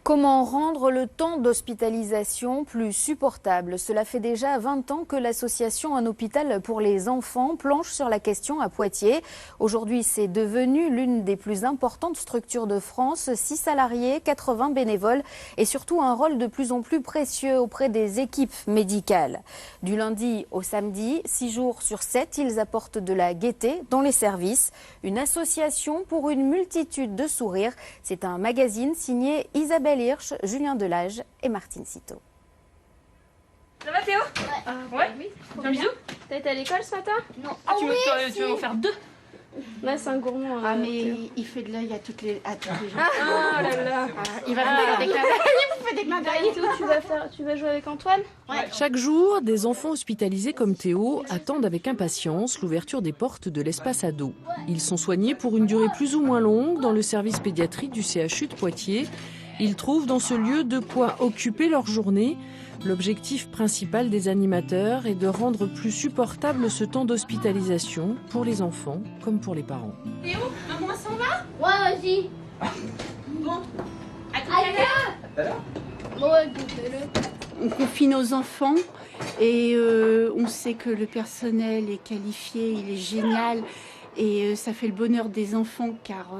Comment rendre le temps d'hospitalisation plus supportable? Cela fait déjà 20 ans que l'association Un hôpital pour les enfants planche sur la question à Poitiers. Aujourd'hui, c'est devenu l'une des plus importantes structures de France. 6 salariés, 80 bénévoles et surtout un rôle de plus en plus précieux auprès des équipes médicales. Du lundi au samedi, 6 jours sur 7, ils apportent de la gaieté dans les services. Une association pour une multitude de sourires. C'est un magazine signé Isabelle Hirsch, Julien Delage et Martine Citeau. Ça va Théo? Ouais. Oui. Un bisou? T'as été à l'école ce matin? Non. Tu veux en faire 2? Là c'est un gourmand. Ah mais il fait de l'œil à toutes les gens. Ah là là. Il va me faire des clins d'œil. Il me fait des clins d'œil. Et tu vas jouer avec Antoine? Ouais. Chaque jour, des enfants hospitalisés comme Théo attendent avec impatience l'ouverture des portes de l'espace ado. Ils sont soignés pour une durée plus ou moins longue dans le service pédiatrique du CHU de Poitiers. Ils trouvent dans ce lieu de quoi occuper leur journée. L'objectif principal des animateurs est de rendre plus supportable ce temps d'hospitalisation pour les enfants comme pour les parents. Théo, maman s'en va? Ouais, vas-y. Bon. À tout à l'heure. Ouais, goûtez-le. On confie nos enfants et on sait que le personnel est qualifié, il est génial. Et ça fait le bonheur des enfants car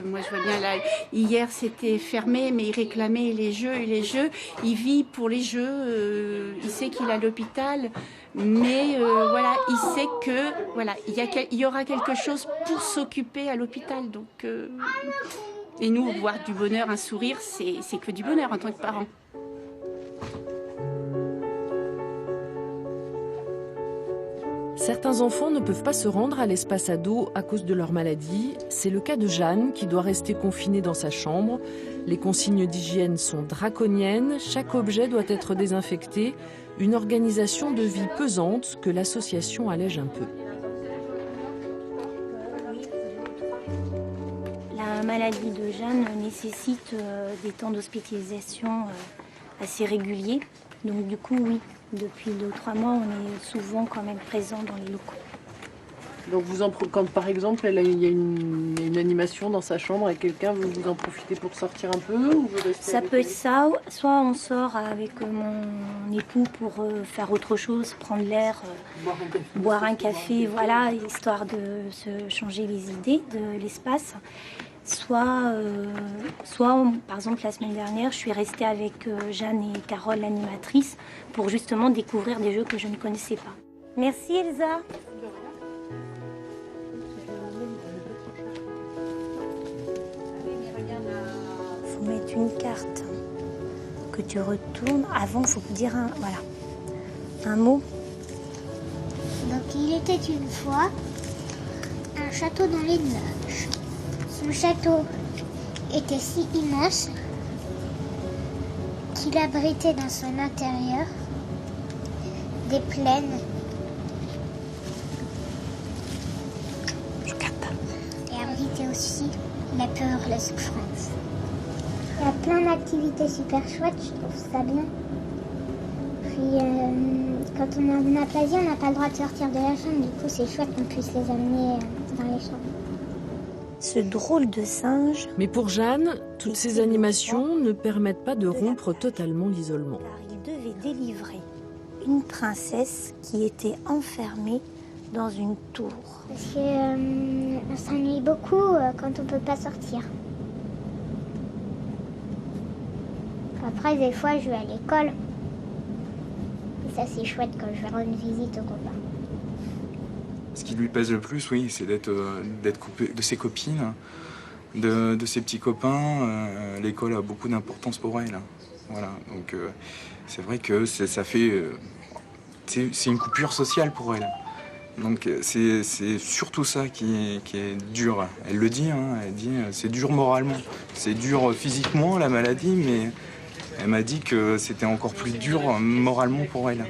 moi je vois bien là, hier c'était fermé mais il réclamait les jeux. Il vit pour les jeux, il sait qu'il est à l'hôpital mais voilà, il sait que voilà, il y aura quelque chose pour s'occuper à l'hôpital. Donc, et nous, voir du bonheur, un sourire, c'est que du bonheur en tant que parents. Certains enfants ne peuvent pas se rendre à l'espace ado à cause de leur maladie. C'est le cas de Jeanne qui doit rester confinée dans sa chambre. Les consignes d'hygiène sont draconiennes. Chaque objet doit être désinfecté. Une organisation de vie pesante que l'association allège un peu. La maladie de Jeanne nécessite des temps d'hospitalisation assez réguliers. Donc du coup, oui. Depuis 2 ou 3 mois, on est souvent quand même présent dans les locaux. Donc quand par exemple il y a une animation dans sa chambre avec quelqu'un, vous en profitez pour sortir un peu ou vous restez? Ça peut être ça, soit on sort avec mon époux pour faire autre chose, prendre l'air, boire un café, voilà, histoire de se changer les idées de l'espace. Soit par exemple, la semaine dernière, je suis restée avec Jeanne et Carole, l'animatrice, pour justement découvrir des jeux que je ne connaissais pas. Merci Elsa. Il faut mettre une carte que tu retournes. Avant, il faut dire un mot. Donc, il était une fois un château dans les nuages. Son château était si immense qu'il abritait dans son intérieur des plaines et abritait aussi la peur, la souffrance. Il y a plein d'activités super chouettes, je trouve ça bien. Puis quand on n'a pas vie, on n'a pas le droit de sortir de la chambre, du coup c'est chouette qu'on puisse les amener dans les chambres. Ce drôle de singe. Mais pour Jeanne, toutes ces animations ne permettent pas de rompre totalement l'isolement. Car il devait délivrer une princesse qui était enfermée dans une tour. Parce qu'on s'ennuie beaucoup quand on peut pas sortir. Après, des fois, je vais à l'école. Et ça, c'est chouette quand je vais rendre visite aux copains. Ce qui lui pèse le plus, oui, c'est d'être coupé de ses copines, de ses petits copains. L'école a beaucoup d'importance pour elle. Voilà, donc c'est vrai que ça fait... c'est une coupure sociale pour elle. Donc c'est surtout ça qui est dur. Elle le dit, elle dit c'est dur moralement. C'est dur physiquement, la maladie, mais elle m'a dit que c'était encore plus dur moralement pour elle.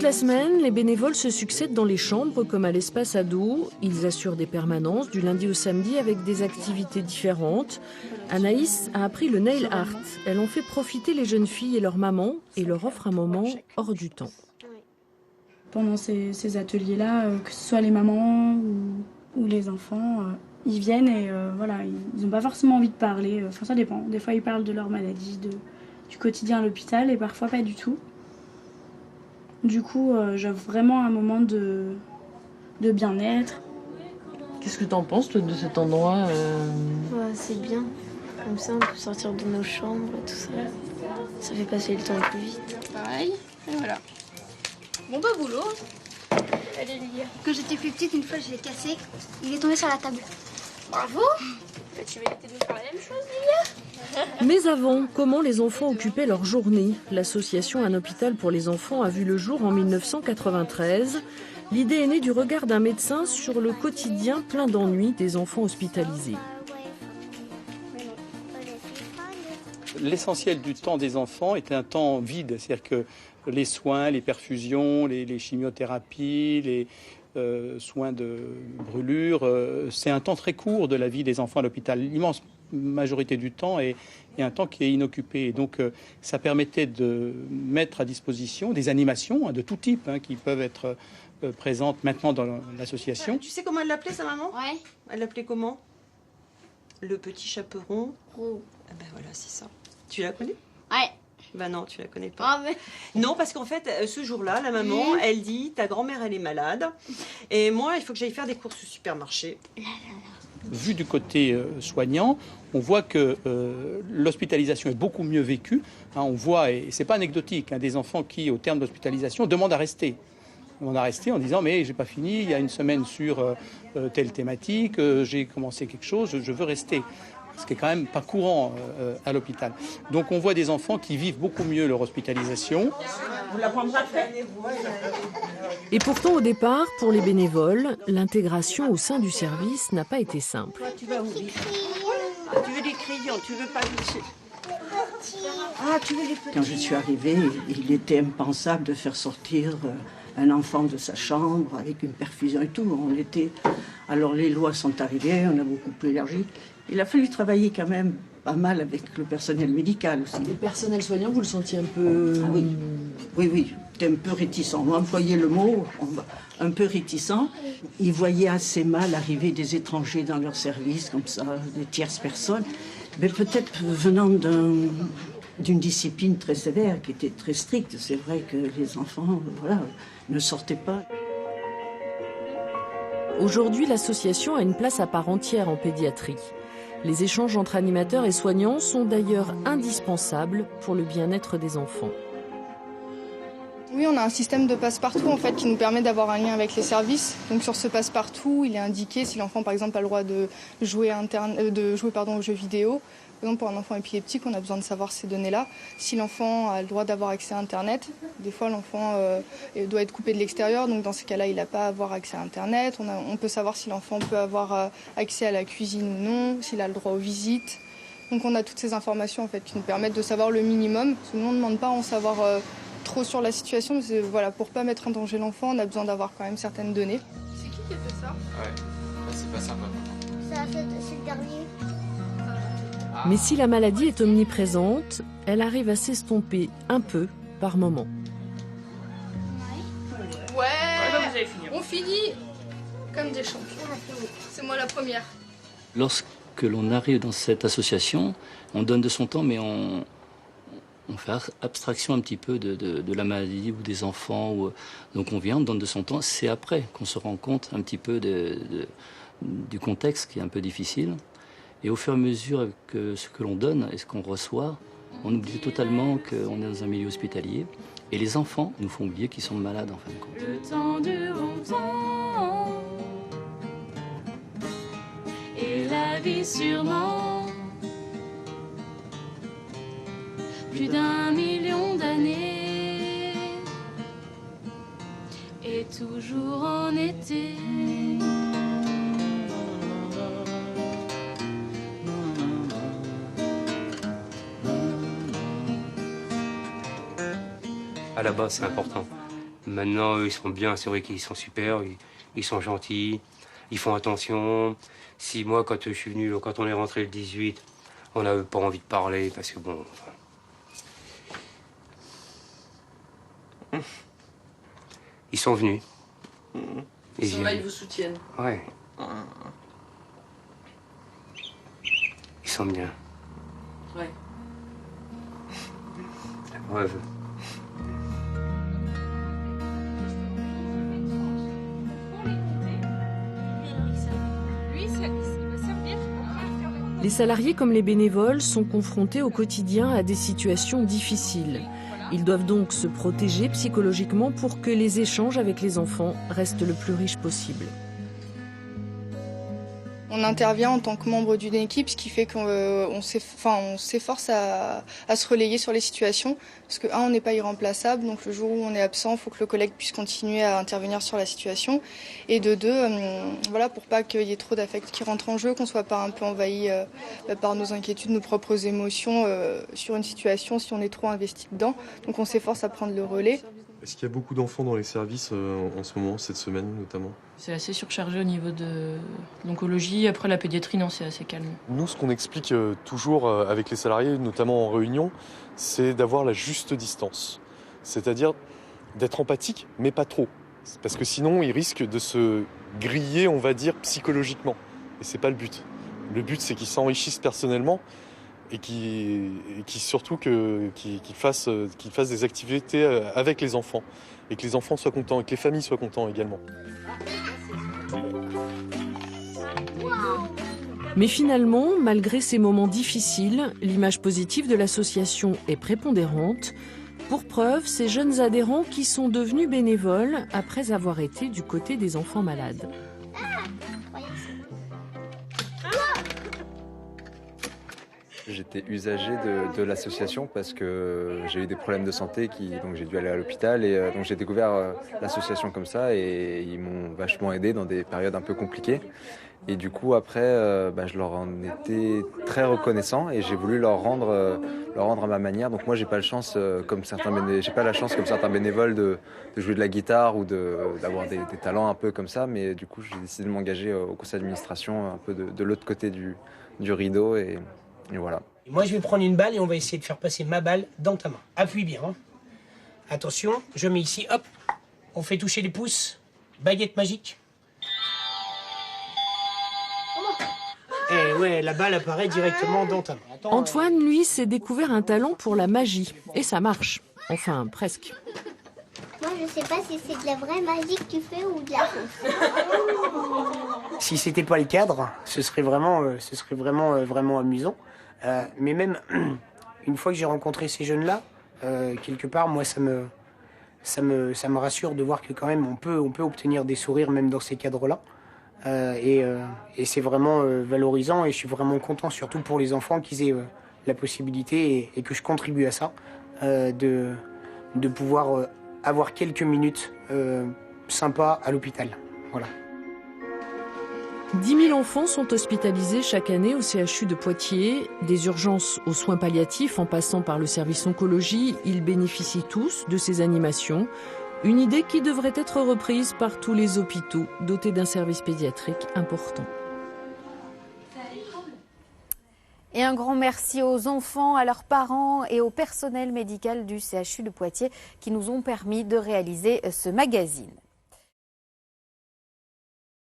Toute la semaine, les bénévoles se succèdent dans les chambres comme à l'espace ado. Ils assurent des permanences du lundi au samedi avec des activités différentes. Anaïs a appris le nail art. Elle en fait profiter les jeunes filles et leurs mamans et leur offre un moment hors du temps. Pendant ces ateliers-là, que ce soit les mamans ou les enfants, ils viennent et voilà, ils n'ont pas forcément envie de parler. Enfin, ça dépend. Des fois, ils parlent de leur maladie, du quotidien à l'hôpital et parfois pas du tout. Du coup, j'offre vraiment un moment de bien-être. Qu'est-ce que tu en penses, toi, de cet endroit C'est bien. Comme ça, on peut sortir de nos chambres et tout ça. Ça fait passer le temps plus vite. Pareil, et voilà. Bon bah boulot. Allez les gars. Quand j'étais plus petite, une fois, je l'ai cassé. Il est tombé sur la table. Bravo. Tu méritais de nous faire la même chose, Mais avant, comment les enfants occupaient leur journée? L'association Un hôpital pour les enfants a vu le jour en 1993. L'idée est née du regard d'un médecin sur le quotidien plein d'ennuis des enfants hospitalisés. L'essentiel du temps des enfants est un temps vide, c'est-à-dire que les soins, les perfusions, les chimiothérapies, les soins de brûlure, c'est un temps très court de la vie des enfants à l'hôpital. L'immense majorité du temps est un temps qui est inoccupé. Et donc ça permettait de mettre à disposition des animations de tout type qui peuvent être présentes maintenant dans l'association. Tu sais comment elle l'appelait, sa maman? Ouais. Elle l'appelait comment? Le petit chaperon. Oh. Ah ben voilà, c'est ça. Tu la connais? Ouais. Ben non, tu la connais pas. Oh, mais... Non, parce qu'en fait, ce jour-là, la maman, elle dit, ta grand-mère, elle est malade. Et moi, il faut que j'aille faire des courses au supermarché. Vu du côté soignant, on voit que l'hospitalisation est beaucoup mieux vécue. On voit, et c'est pas anecdotique, des enfants qui, au terme de l'hospitalisation, demandent à rester. On a resté en disant mais j'ai pas fini, il y a une semaine sur telle thématique, j'ai commencé quelque chose, je veux rester. Ce qui est quand même pas courant à l'hôpital. Donc on voit des enfants qui vivent beaucoup mieux leur hospitalisation. Vous la prendrez après. Et pourtant au départ, pour les bénévoles, l'intégration au sein du service n'a pas été simple. Toi, tu vas où? Tu veux des crayons, tu veux pas glisser. Ah, tu veux les petits. Quand je suis arrivée, il était impensable de faire sortir un enfant de sa chambre avec une perfusion et tout. Alors les lois sont arrivées, on a beaucoup plus élargi. Il a fallu travailler quand même pas mal avec le personnel médical aussi. Le personnel soignant, vous le sentiez un peu... Ah oui, c'était un peu réticent. On va employer le mot, un peu réticent. Ils voyaient assez mal arriver des étrangers dans leur service, comme ça, des tierces personnes. Mais peut-être venant d'une discipline très sévère, qui était très stricte. C'est vrai que les enfants, ne sortaient pas. Aujourd'hui, l'association a une place à part entière en pédiatrie. Les échanges entre animateurs et soignants sont d'ailleurs indispensables pour le bien-être des enfants. Oui, on a un système de passe-partout en fait, qui nous permet d'avoir un lien avec les services. Donc sur ce passe-partout, il est indiqué si l'enfant par exemple a le droit de jouer, aux jeux vidéo. Par exemple, pour un enfant épileptique, on a besoin de savoir ces données-là. Si l'enfant a le droit d'avoir accès à Internet, des fois l'enfant doit être coupé de l'extérieur, donc dans ces cas-là, il n'a pas à avoir accès à Internet. On peut savoir si l'enfant peut avoir accès à la cuisine ou non, s'il a le droit aux visites. Donc on a toutes ces informations en fait, qui nous permettent de savoir le minimum. Parce que nous, on ne demande pas à en savoir trop sur la situation. Voilà, pour ne pas mettre en danger l'enfant, on a besoin d'avoir quand même certaines données. C'est qui a fait ça? Ouais, c'est pas sympa. C'est le dernier. Mais si la maladie est omniprésente, elle arrive à s'estomper un peu par moment. Ouais, on finit comme des champions. C'est moi la première. Lorsque l'on arrive dans cette association, on donne de son temps, mais on fait abstraction un petit peu de la maladie ou des enfants. Donc on vient, on donne de son temps. C'est après qu'on se rend compte un petit peu du contexte qui est un peu difficile. Et au fur et à mesure que ce que l'on donne et ce qu'on reçoit, on oublie totalement qu'on est dans un milieu hospitalier. Et les enfants nous font oublier qu'ils sont malades en fin de compte. Le temps dure longtemps et la vie sûrement. Plus d'1 million d'années et toujours en été. À la base, c'est important. Maintenant, eux, ils sont bien, c'est vrai qu'ils sont super, ils sont gentils, ils font attention. Si moi, quand je suis venu, quand on est rentré le 18, on n'avait pas envie de parler parce que bon... Enfin... Ils sont venus. Ils vous soutiennent. Ouais. Ils sont bien. Ouais. Ouais. Les salariés comme les bénévoles sont confrontés au quotidien à des situations difficiles. Ils doivent donc se protéger psychologiquement pour que les échanges avec les enfants restent le plus riches possible. On intervient en tant que membre d'une équipe, ce qui fait qu'on s'efforce à se relayer sur les situations. Parce que, on n'est pas irremplaçable, donc le jour où on est absent, il faut que le collègue puisse continuer à intervenir sur la situation. Et de deux, pour pas qu'il y ait trop d'affects qui rentrent en jeu, qu'on ne soit pas un peu envahi par nos inquiétudes, nos propres émotions sur une situation si on est trop investi dedans. Donc on s'efforce à prendre le relais. Est-ce qu'il y a beaucoup d'enfants dans les services en ce moment, cette semaine notamment? C'est assez surchargé au niveau de l'oncologie. Après, la pédiatrie, non, c'est assez calme. Nous, ce qu'on explique toujours avec les salariés, notamment en réunion, c'est d'avoir la juste distance. C'est-à-dire d'être empathique, mais pas trop. Parce que sinon, ils risquent de se griller, on va dire, psychologiquement. Et c'est pas le but. Le but, c'est qu'ils s'enrichissent personnellement et qui surtout qu'ils fassent des activités avec les enfants et que les enfants soient contents et que les familles soient contents également. Mais finalement, malgré ces moments difficiles, l'image positive de l'association est prépondérante. Pour preuve, ces jeunes adhérents qui sont devenus bénévoles après avoir été du côté des enfants malades. J'étais usager de l'association parce que j'ai eu des problèmes de santé, donc j'ai dû aller à l'hôpital et donc j'ai découvert l'association comme ça et ils m'ont vachement aidé dans des périodes un peu compliquées. Et du coup après, je leur en étais très reconnaissant et j'ai voulu leur rendre à ma manière. Donc moi j'ai pas la chance comme certains bénévoles de jouer de la guitare ou d'avoir des talents un peu comme ça, mais du coup j'ai décidé de m'engager au conseil d'administration un peu de l'autre côté du rideau et voilà. Et moi, je vais prendre une balle et on va essayer de faire passer ma balle dans ta main. Appuie bien. Hein. Attention, je mets ici, hop. On fait toucher les pouces. Baguette magique. Et ouais, la balle apparaît directement dans ta main. Attends, Antoine, lui, s'est découvert un talent pour la magie. Et ça marche. Enfin, presque. Moi, je sais pas si c'est de la vraie magie que tu fais ou de la fausse. si c'était pas le cadre, ce serait vraiment amusant. Mais même une fois que j'ai rencontré ces jeunes-là, quelque part, moi, ça me rassure de voir que quand même on peut obtenir des sourires même dans ces cadres-là. Et c'est vraiment valorisant et je suis vraiment content, surtout pour les enfants, qu'ils aient la possibilité et que je contribue à ça, de pouvoir avoir quelques minutes sympas à l'hôpital. Voilà. 10 000 enfants sont hospitalisés chaque année au CHU de Poitiers. Des urgences aux soins palliatifs en passant par le service oncologie, ils bénéficient tous de ces animations. Une idée qui devrait être reprise par tous les hôpitaux dotés d'un service pédiatrique important. Et un grand merci aux enfants, à leurs parents et au personnel médical du CHU de Poitiers qui nous ont permis de réaliser ce magazine.